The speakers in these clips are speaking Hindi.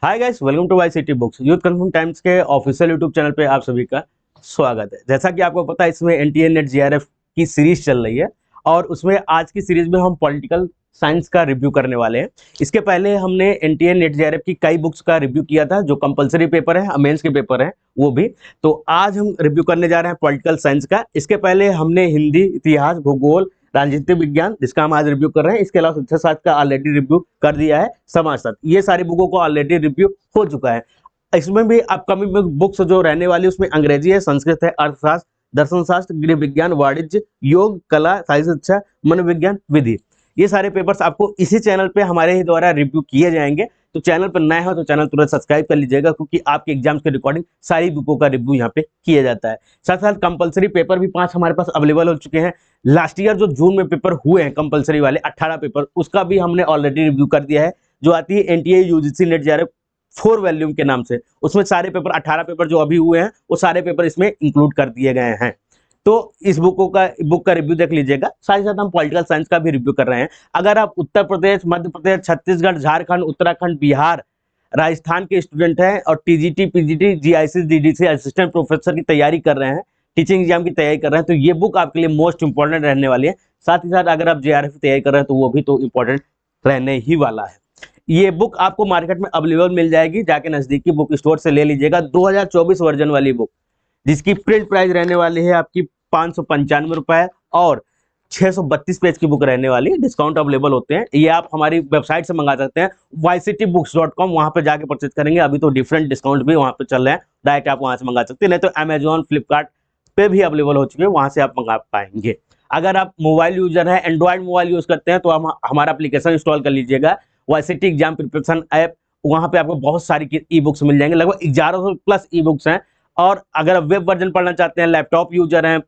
Hi guys, welcome to Y C T books. Youth Competition Times के ऑफिशियल यूट्यूब चैनल पे आप सभी का स्वागत है। जैसा कि आपको पता है, इसमें एनटीए नेट जीआरएफ की सीरीज चल रही है और उसमें आज की सीरीज में हम पॉलिटिकल साइंस का रिव्यू करने वाले हैं। इसके पहले हमने एनटीए नेट जीआरएफ की कई बुक्स का रिव्यू किया था, जो कंपलसरी पेपर है, मेंस के पेपर है वो भी। तो आज हम रिव्यू करने जा रहे हैं पॉलिटिकल साइंस का। इसके पहले हमने हिंदी, इतिहास, भूगोल, राजनीतिक विज्ञान, जिसका हम आज रिव्यू कर रहे हैं। इसके अलावा शिक्षा शास्त्र का ऑलरेडी रिव्यू कर दिया है, समाजशास्त्र, ये सारी बुकों को ऑलरेडी रिव्यू हो चुका है। इसमें भी अपकमिंग बुक्स जो रहने वाली है उसमें अंग्रेजी है, संस्कृत है, अर्थशास्त्र, दर्शन शास्त्र, गृह विज्ञान, वाणिज्य, योग, कला, साहित्य, शिक्षा, मनोविज्ञान, विधि, ये सारे पेपर्स आपको इसी चैनल पे हमारे ही द्वारा रिव्यू किए जाएंगे। तो चैनल पर नए हो तो चैनल तुरंत सब्सक्राइब कर लीजिएगा, क्योंकि आपके एग्जाम्स के रिकॉर्डिंग सारी बुकों का रिव्यू यहाँ पे किया जाता है। साथ साथ कंपलसरी पेपर भी 5 हमारे पास अवेलेबल हो चुके हैं। लास्ट ईयर जो जून में पेपर हुए हैं कंपलसरी वाले 18 पेपर, उसका भी हमने ऑलरेडी रिव्यू कर दिया है, जो आती है NTA UGC net GRF 4 volume के नाम से। उसमें सारे पेपर 18 पेपर जो अभी हुए हैं वो सारे पेपर इसमें इंक्लूड कर दिए गए हैं। तो इस बुक का रिव्यू देख लीजिएगा। साथ ही साथ हम पॉलिटिकल साइंस का भी रिव्यू कर रहे हैं। अगर आप उत्तर प्रदेश, मध्य प्रदेश, छत्तीसगढ़, झारखंड, उत्तराखंड, बिहार, राजस्थान के स्टूडेंट हैं और TGT, PGT, GIC, DDC assistant professor की तैयारी कर रहे हैं, टीचिंग एग्जाम की तैयारी कर रहे हैं, तो ये बुक आपके लिए मोस्ट इंपॉर्टेंट रहने वाली है। साथ ही साथ अगर आप जेआरएफ की तैयारी कर रहे हैं तो वो भी तो इंपॉर्टेंट रहने ही वाला है। ये बुक आपको मार्केट में अवेलेबल मिल जाएगी, जाके नजदीकी बुक स्टोर से ले लीजिएगा। 2024 वर्जन वाली बुक, जिसकी प्रिंट प्राइस रहने वाली है आपकी 595 रुपए और 632 पेज की बुक रहने वाली है। डिस्काउंट अवेलेबल होते हैं, ये आप हमारी वेबसाइट से मंगा सकते हैं, ycitybooks.com, वहां पे जाके परचेज करेंगे। अभी तो डिफरेंट डिस्काउंट भी वहां पे चल रहे हैं, डायरेक्ट आप वहां से मंगा सकते हैं। नहीं तो अमेजॉन, फ्लिपकार्ट पे भी अवेलेबल हो चुके हैं, वहां से आप मंगा पाएंगे। अगर आप मोबाइल यूजर हैं, एंड्रॉइड मोबाइल यूज करते हैं, तो हम हमारा एप्लीकेशन इंस्टॉल कर लीजिएगा, वाईसीटी एग्जाम प्रिपरेशन ऐप। वहां पे आपको बहुत सारी ई बुक्स मिल जाएंगे, लगभग 1100 प्लस ई बुक्स हैं। और अगर आप वेब वर्जन पढ़ना चाहते हैं, लैपटॉप यूजर हैं,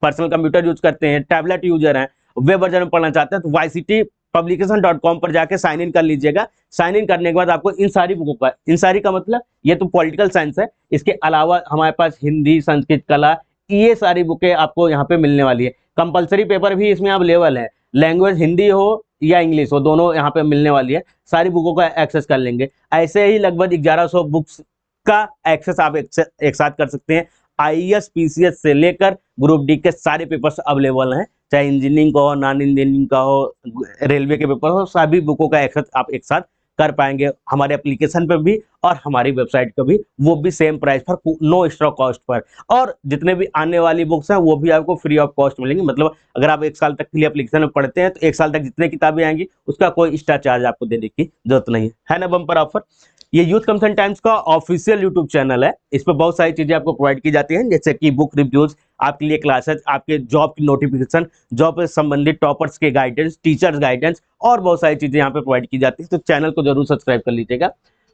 पर्सनल कंप्यूटर यूज करते हैं, टैबलेट यूजर हैं, वेब वर्जन में पढ़ना चाहते हैं, तो ycitpublication.com पर जाके साइन इन कर लीजिएगा। साइन इन करने के बाद आपको इन सारी बुकों का, इन सारी का मतलब ये तो पॉलिटिकल साइंस है, इसके अलावा हमारे पास हिंदी, संस्कृत, कला, ये सारी बुकें आपको यहाँ पे मिलने वाली है। कंपलसरी पेपर भी इसमें अवेलेबल है, लैंग्वेज हिंदी हो या इंग्लिश हो, दोनों यहाँ पे मिलने वाली है। सारी बुकों का एक्सेस कर लेंगे। ऐसे ही लगभग 1100 बुक्स का एक्सेस आप एक साथ कर सकते हैं। आईएएस, पीसीएस से लेकर ग्रुप डी के सारे पेपर्स अवेलेबल हैं, चाहे इंजीनियरिंग का हो, नॉन इंजीनियरिंग का हो, रेलवे के पेपर हो, सभी बुकों का एक्सेस आप एक साथ कर पाएंगे हमारे एप्लीकेशन पर भी और हमारी वेबसाइट पर भी, वो भी सेम प्राइस पर, नो एक्स्ट्रा कॉस्ट पर। और जितने भी आने वाली बुक्स हैं वो भी आपको फ्री ऑफ कॉस्ट मिलेंगी। मतलब अगर आप 1 साल तक के लिए एप्लीकेशन में पढ़ते हैं तो 1 साल तक जितने किताबें आएंगी उसका कोई एक्स्ट्रा चार्ज आपको देने की जरूरत नहीं है ना बम्पर ऑफर। ये यूथ कंसर्न टाइम्स का ऑफिशियल यूट्यूब चैनल है, इस पर बहुत सारी चीजें आपको प्रोवाइड की जाती हैं, जैसे कि बुक रिव्यूज, आपके लिए क्लासेस, आपके जॉब की नोटिफिकेशन, जॉब से संबंधित टॉपर्स के गाइडेंस, टीचर्स गाइडेंस और बहुत सारी चीजें यहाँ पे प्रोवाइड की जाती है। तो चैनल को जरूर सब्सक्राइब कर लीजिएगा।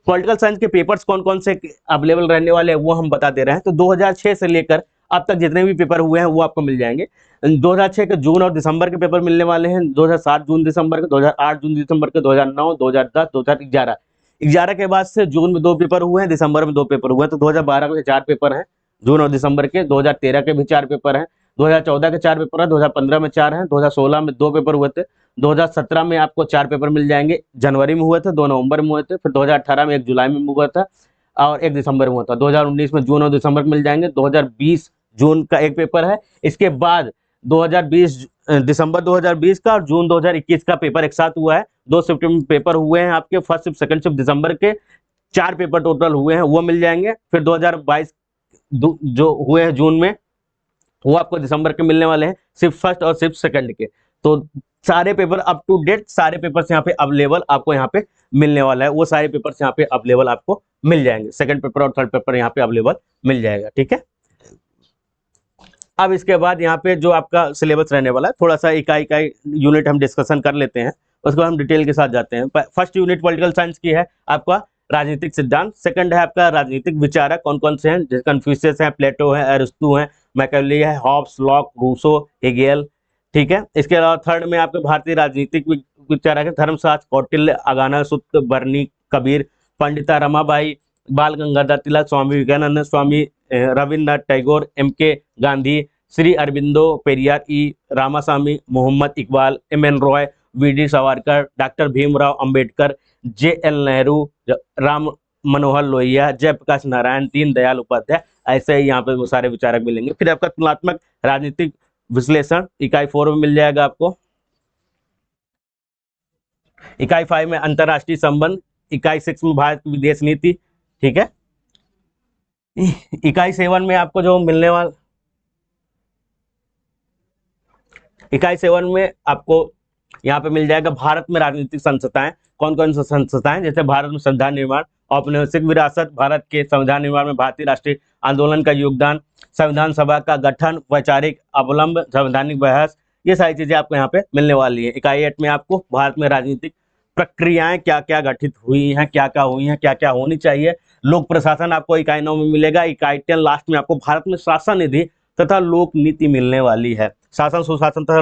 पॉलिटिकल साइंस के पेपर्स कौन कौन से अवेलेबल रहने वाले हैं वो हम बता दे रहे हैं। तो 2006 से लेकर अब तक जितने भी पेपर हुए हैं वो आपको मिल जाएंगे। 2006 के जून और दिसंबर के पेपर मिलने वाले हैं, 2007 जून दिसंबर के, 2008 जून दिसंबर के, 2009, 2010, 2011, 11 के बाद से जून में 2 पेपर हुए हैं, दिसंबर में 2 पेपर हुए हैं। तो 2012 के 4 पेपर हैं जून और दिसंबर के, 2013 के भी 4 पेपर हैं, 2014 के 4 पेपर हैं, 2015 में 4 हैं, 2016 में 2 पेपर हुए थे, 2017 में आपको 4 पेपर मिल जाएंगे, जनवरी में हुए थे, 2 नवंबर में हुए थे, फिर 2018 में 1 जुलाई में हुआ था और 1 दिसंबर में हुआ था। 2019 में जून और दिसंबर मिल जाएंगे, 2020 जून का 1 पेपर है। इसके बाद 2020 दिसंबर 2020 का और जून 2021 का पेपर एक साथ हुआ है। 2 शिफ्ट में पेपर हुए हैं आपके, फर्स्ट शिफ्ट, सेकंड शिफ्ट, दिसंबर के 4 पेपर टोटल हुए हैं, वो मिल जाएंगे। फिर 2022 जो हुए हैं जून में, वो आपको दिसंबर के मिलने वाले हैं, शिफ्ट फर्स्ट और शिफ्ट सेकंड के। तो सारे पेपर अप टू डेट, सारे पेपर्स यहाँ पे अवेलेबल आपको यहाँ पे मिलने वाला है, वो सारे पेपर्स यहाँ पे अवेलेबल आपको मिल जाएंगे। सेकंड पेपर और थर्ड पेपर यहाँ पे अवेलेबल मिल जाएगा, ठीक है। अब इसके बाद यहाँ पे जो आपका सिलेबस रहने वाला है, थोड़ा सा इकाई यूनिट हम डिस्कशन कर लेते हैं, उसके बाद हम डिटेल के साथ जाते हैं। फर्स्ट यूनिट पॉलिटिकल साइंस की है आपका राजनीतिक सिद्धांत, सेकंड है आपका राजनीतिक विचारक, कौन कौन से हैं, जैसे कन्फ्यूशियस हैं, प्लेटो है, अरिस्टो है, मैकियावेली है, हॉब्स, लॉक, रूसो, हेगेल, ठीक है। इसके अलावा थर्ड में आपके भारतीय राजनीतिक विचारक है धर्मशास्त्र, कौटिल्य, अगाना सुत्त, बर्नी, Kabir, Pandita Ramabai, Bal Gangadhar Tilak, Swami Vivekananda, Swami Rabindranath Tagore, M K. Gandhi, Shri Aurobindo, Periyar, E. Ramaswamy, Mohammad Iqbal, M N. Roy, V D. Savarkar, doctor Bhimrao Ambedkar, J L. Nehru, Ram Manohar Lohia, Jayaprakash Narayan, Deendayal Upadhyaya, ऐसे ही यहाँ पे वो सारे विचारक मिलेंगे। फिर आपका तुलनात्मक राजनीतिक विश्लेषण इकाई 4 में मिल जाएगा आपको। इकाई 5 में अंतरराष्ट्रीय संबंध, इकाई 6 में भारत की विदेश नीति, ठीक है। इकाई 7 में आपको जो मिलने वाला, इकाई 7 में आपको यहाँ पे मिल जाएगा भारत में राजनीतिक संस्थाएं, कौन कौन सी संस्थाएं, जैसे भारत में संविधान निर्माण, औपनिवेशिक विरासत, भारत के संविधान निर्माण में भारतीय राष्ट्रीय आंदोलन का योगदान, संविधान सभा का गठन, वैचारिक अवलंब, संवैधानिक बहस, ये सारी चीजें आपको यहाँ पे मिलने वाली है। इकाई 8 में आपको भारत में राजनीतिक प्रक्रियाएं क्या क्या गठित हुई हैं, क्या क्या हुई हैं, क्या क्या होनी चाहिए, लोक प्रशासन आपको इकाई 9 में मिलेगा। इकाई 10 लास्ट में आपको भारत में शासन निधि तथा लोक नीति मिलने वाली है। शासन, सुशासन तथा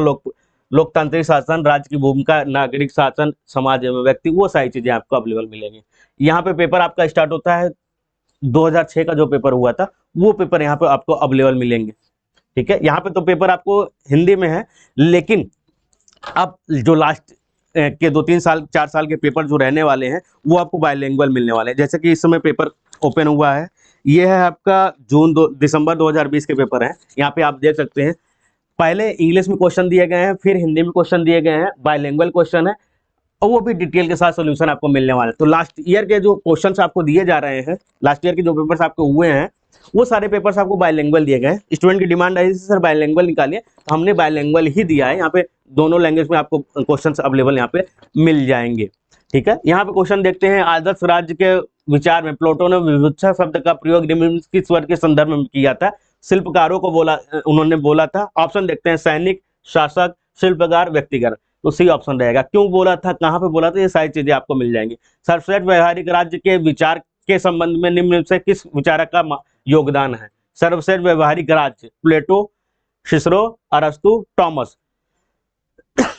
लोकतांत्रिक शासन, राज्य की भूमिका, नागरिक शासन, समाज एवं व्यक्ति, वो सारी चीजें आपको अवेलेबल मिलेंगी। यहाँ पे पेपर आपका स्टार्ट होता है 2006 का जो पेपर हुआ था, वो पेपर यहाँ पे आपको अवेलेबल मिलेंगे, ठीक है। यहाँ पे तो पेपर आपको हिंदी में है, लेकिन अब जो लास्ट के 2-3 साल 4 साल के पेपर जो रहने वाले हैं वो आपको बायलिंगुअल मिलने वाले हैं। जैसे कि इस समय पेपर ओपन हुआ है, ये है आपका दिसंबर 2020 के पेपर हैं। यहाँ पे आप देख सकते हैं, पहले इंग्लिश में क्वेश्चन दिए गए हैं, फिर हिंदी में क्वेश्चन दिए गए हैं, बायलिंगुअल क्वेश्चन है, और वो भी डिटेल के साथ सोल्यूशन आपको मिलने वाला है। तो लास्ट ईयर के जो क्वेश्चंस आपको दिए जा रहे हैं, लास्ट ईयर के जो पेपर्स आपको हुए हैं, वो सारे पेपर्स आपको बायलिंगुअल दिए गए हैं। स्टूडेंट की डिमांड आई सर बायलिंगुअल निकालिए, तो हमने बायलिंगुअल ही दिया है। यहाँ पे दोनों लैंग्वेज में आपको क्वेश्चंस अवेलेबल यहाँ पे मिल जाएंगे, ठीक है। यहाँ पे क्वेश्चन देखते हैं, आदर्श राज्य के विचार में प्लेटो ने विविधता शब्द का प्रयोग निम्नलिखित किस वर्ग के संदर्भ में किया था? शिल्पकारों को बोला, उन्होंने बोला था। ऑप्शन देखते हैं, सैनिक, शासक, शिल्पकार, व्यक्तिगत। तो सी ऑप्शन रहेगा। क्यों बोला था, कहाँ पे बोला था, ये सारी चीजें आपको मिल जाएंगी। सर्वश्रेष्ठ व्यवहारिक राज्य के विचार के संबंध में निम्न से किस विचारक का योगदान है? सर्वश्रेष्ठ व्यवहारिक राज्य, प्लेटो, सिसरो, अरस्तु, टॉमस।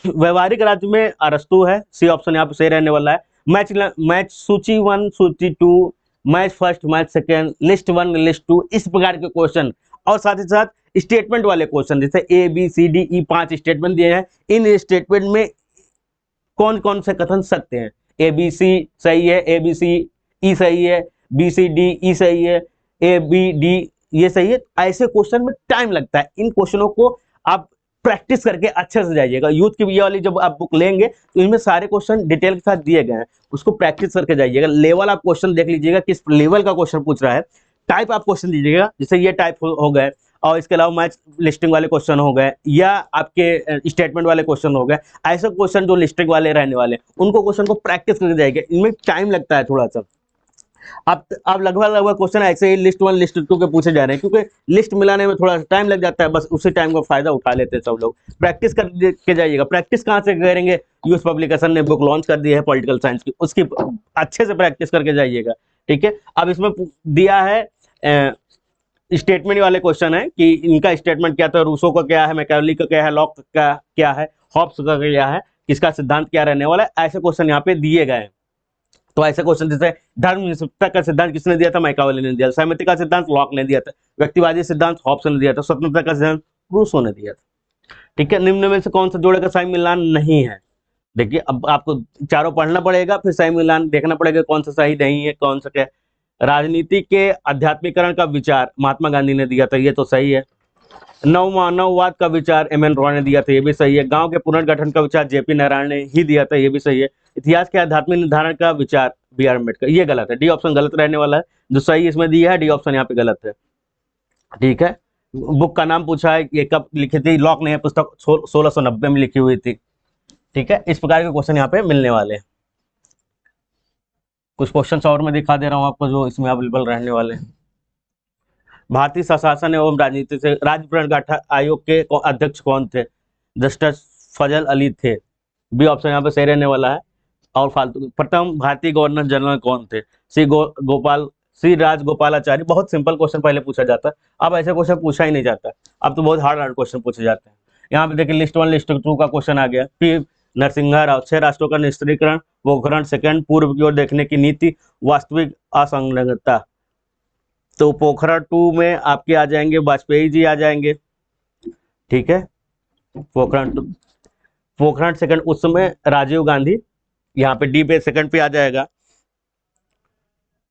व्यवहारिक राज्य में अरस्तु है, सी ऑप्शन यहाँ पे सही रहने वाला है। मैच सूची 1, सूची 2, match first, match second, list 1, list 2, इस प्रकार के क्वेश्चन, और साथ ही साथ स्टेटमेंट वाले क्वेश्चन, जैसे A B C D E 5 statement दिए हैं। इन स्टेटमेंट में कौन कौन से कथन सत्य हैं? ए बी सी सही है, ए बी सी ई सही है, बी सी डी ई सही है, ए बी डी ये सही है। ऐसे क्वेश्चन में टाइम लगता है। इन क्वेश्चनों को आप प्रैक्टिस करके अच्छे से जाइएगा। यूथ की ये वाली जब आप बुक लेंगे तो इनमें सारे क्वेश्चन डिटेल के साथ दिए गए हैं, उसको प्रैक्टिस करके जाइएगा। लेवल आप क्वेश्चन देख लीजिएगा, किस लेवल का क्वेश्चन पूछ रहा है। टाइप आप क्वेश्चन दीजिएगा, जैसे ये टाइप हो गए, और इसके अलावा मैच लिस्टिंग वाले क्वेश्चन हो गए, या आपके स्टेटमेंट वाले क्वेश्चन हो गए। ऐसे क्वेश्चन जो लिस्टिंग वाले रहने वाले, उनको क्वेश्चन को प्रैक्टिस करके जाइएगा। इनमें टाइम लगता है थोड़ा सा। आप लगभग क्वेश्चन ऐसे ही लिस्ट 1 लिस्ट 2 के पूछे जा रहे हैं, क्योंकि लिस्ट मिलाने में थोड़ा सा टाइम लग जाता है, बस उसी टाइम का फायदा उठा लेते हैं सब लोग। प्रैक्टिस करके जाइएगा। प्रैक्टिस कहाँ से करेंगे? यूएस पब्लिकेशन ने बुक लॉन्च कर दी है पॉलिटिकल साइंस की, उसकी अच्छे से प्रैक्टिस करके जाइएगा, ठीक है। अब इसमें दिया है स्टेटमेंट वाले क्वेश्चन है कि इनका स्टेटमेंट क्या था, रूसो का क्या है, मैकियावेली का क्या है, लॉक का क्या है, हॉब्स का क्या है, किसका सिद्धांत क्या रहने वाला है। ऐसे क्वेश्चन यहाँ पे दिए गए हैं। तो ऐसे क्वेश्चन जैसे धर्मनिरपेक्षता का सिद्धांत किसने दिया था? मैकियावेली ने दिया था। सहमति का सिद्धांत लॉक ने दिया था। व्यक्तिवादी सिद्धांत हॉब्स ने दिया था। स्वतंत्रता का सिद्धांत रूसो ने दिया था, ठीक है। निम्न में से कौन सा जोड़े का सही मिलान नहीं है? देखिए, अब आपको चारों पढ़ना पड़ेगा, फिर सही मिलान देखना पड़ेगा कौन सा सही नहीं है, कौन सा क्या। राजनीति के आध्यात्मिकरण का विचार महात्मा गांधी ने दिया था, ये तो सही है। नवमानववाद का विचार एम.एन. रॉय ने दिया था, ये भी सही है। गांव के पुनर्गठन का विचार जे.पी. नारायण ने ही दिया था, ये भी सही है। इतिहास के आध्यात्मिक निर्धारण का विचार बी.आर. अम्बेडकर, ये गलत है। डी ऑप्शन गलत रहने वाला है। जो सही इसमें दिया है डी ऑप्शन यहाँ पे गलत है, ठीक है। बुक का नाम पूछा है, ये कब लिखी थी? लॉक ने पुस्तक 1690 में लिखी हुई थी, ठीक है। इस प्रकार के क्वेश्चन यहाँ पे मिलने वाले हैं। कुछ क्वेश्चन और मैं दिखा दे रहा हूँ आपको जो इसमें अवेलेबल रहने वाले हैं। भारतीय शासन एवं राजनीति से राज्य पुनर्गठन आयोग के अध्यक्ष कौन थे? जस्टिस फजल अली थे, बी ऑप्शन यहाँ पे सही रहने वाला है। और फालतू प्रथम भारतीय गवर्नर जनरल कौन थे? श्री राजगोपालाचारी। बहुत सिंपल क्वेश्चन पहले पूछा जाता है, अब ऐसे क्वेश्चन पूछा ही नहीं जाता, अब तो बहुत हार्ड क्वेश्चन पूछे जाते हैं। यहाँ पे देखिए लिस्ट 1 लिस्ट 2 का क्वेश्चन आ गया। पी नरसिंहा राव, 6 राष्ट्रों का निस्त्रीकरण, पोखरण सेकंड, पूर्व की ओर देखने की नीति, वास्तविक असंलग्नता। तो पोखरण 2 में आपके आ जाएंगे वाजपेयी जी आ जाएंगे, ठीक है। पोखरण 2 पोखरण सेकंड, उस समय राजीव गांधी। यहाँ पे डी पे सेकंड पे आ जाएगा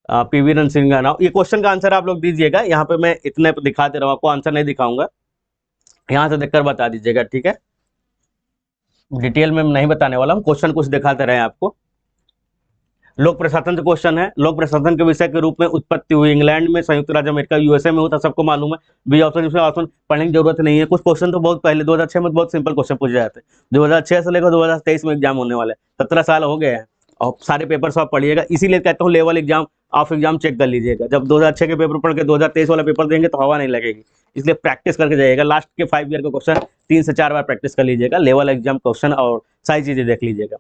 पीवी नरसिम्हा राव। ये क्वेश्चन का आंसर आप लोग दीजिएगा, यहाँ पे मैं इतने पे दिखाते रहूँ, आपको आंसर नहीं दिखाऊंगा, यहाँ से देखकर बता दीजिएगा, ठीक है। डिटेल में नहीं बताने वाला हूँ, क्वेश्चन कुछ दिखाते रहे आपको। लोक प्रशासन का क्वेश्चन है। लोक प्रशासन के विषय के रूप में उत्पत्ति हुई इंग्लैंड में, संयुक्त राज्य अमेरिका यूएसए में हुआ, सबको मालूम है। बी ऑप्शन, इसमें ऑप्शन पढ़ने की जरूरत नहीं है। कुछ क्वेश्चन तो बहुत पहले 2006 में बहुत सिंपल क्वेश्चन पूछे जाते हैं। 2006 से लेकर 2023 में एग्जाम होने वाले 17 साल हो गए हैं और सारे पेपर सब पढ़िएगा। इसीलिए कहता हूँ level exam, off exam check कर लीजिएगा। जब 2006 के पेपर पढ़ के 2023 वाला पेपर देंगे तो हवा नहीं लगेगी, इसलिए प्रैक्टिस करके जाइएगा। लास्ट के 5 ईयर का क्वेश्चन 3 से 4 बार प्रैक्टिस कर लीजिएगा, लेवल एग्जाम क्वेश्चन और सारी चीजें देख लीजिएगा।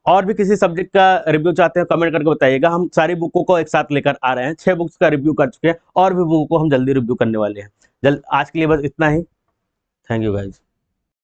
और भी किसी सब्जेक्ट का रिव्यू चाहते हैं कमेंट करके बताइएगा। हम सारी बुकों को एक साथ लेकर आ रहे हैं, 6 बुक्स का रिव्यू कर चुके हैं और भी बुकों को हम जल्दी रिव्यू करने वाले हैं। आज के लिए बस इतना ही। Thank you guys.